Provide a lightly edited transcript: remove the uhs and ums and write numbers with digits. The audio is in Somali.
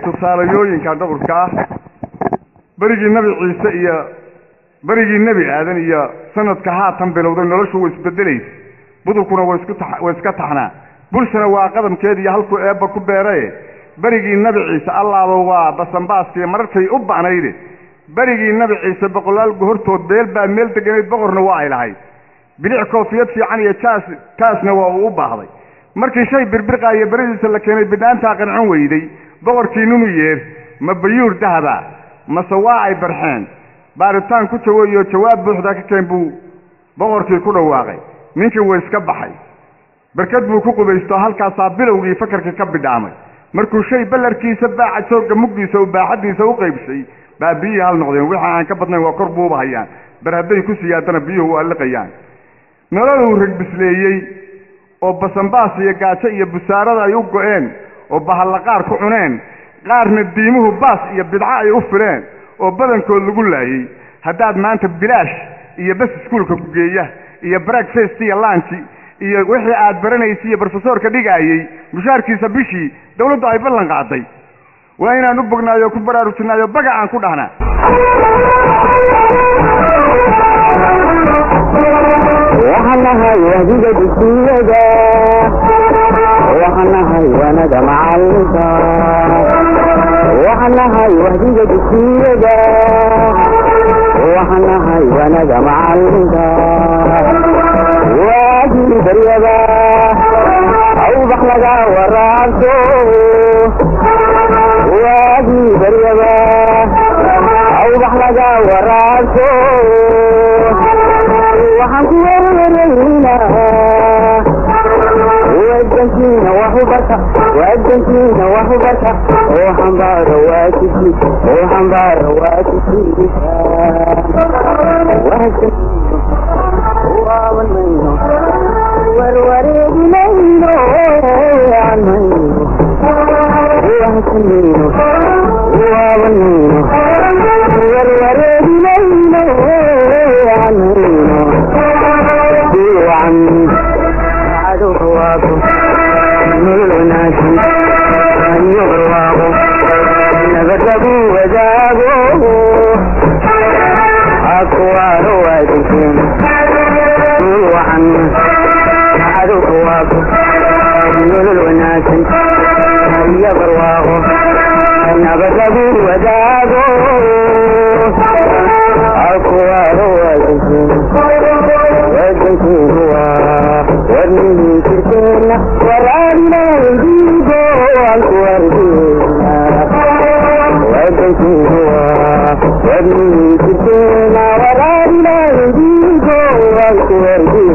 tusaalooyinka dhowrka barigii nabi ciise iyo barigii nabi aadan iyo sanadka haatan bilowday noloshu way isbedelaysa budulkuna way iska taxnaa bulshana waa qadamkeedii halku eebba ku beeray barigii nabi ciise allaaba waa basanbaaskii mararkay u bacnayde barigii nabi ciise boqolaal hortood beel baa meel deganayd boqorna waa ay lahayd bilic koofiyad fiican iyo taasna waa uu u baahday markii shay birbirqaaya baradiisa la keenay bidhaantaa qancon weyday boqorkii nunu yeer ma bayuur dahaba mase waa ay barxeen baaritaan ku jawayo jawaab buuxda ka keen buu boqorkii ku dhawaaqay ninkii way iska baxay barkad buu ku qubaysto halkaasaa bilowgii fakarkii ka bidhaamay markuu shay ballarkiisa baaca jooga mugdiisa u baaxadiisa u qaybshay baa biyihii hal noqdeen waxa aan ka badnayn waa kor buuba hayaan bar hadday ku siyaadana biyuhu waa liqayaan nololuu rag bisleeyey oo basanbaas iyo gaajo iyo busaarada ay u go'een oo bahallaqaar ku cuneen qaarna diimuhu baas iyo bidco ay u fileen oo badankood lagu laayey haddaad maanta bilaash iyo bas iskuulka ku geeya iyo breakfast iyo lunch iyo wixii aad baranaysay iyo professorka dhigaayay mushaarkiisa bishii dawladdu ay ballan qaaday waa inaan u bognaayo ku baraarujinaayo baga aan ku dhahnaa وحنها يهديك بالسيدة وحنها يواند معلقة وحنها يهديك بالسيدة وحنها يواند معلقة واجي بريبا أو بحلقة ورابتو واجي بريبا أو بحلقة ورابتو وأدنتينا وحبك وحنبار واتسي وحنبار واتسي وهالمينو والوريد مينو عن مينو وهالمينو والمينو والوريد مينو عن مينو وعن عدوكم نولناشي أن يغرواغو نبتبوا وزاغوا أكوار وادكين وعن عدوكم نولناشي أن يغرواغو نبتبوا وزاغوا أكوار وادكين ورني تركنا ورعنا يجيبو الوردينا ودكيبوا ورني تركنا ورعنا يجيبو الوردينا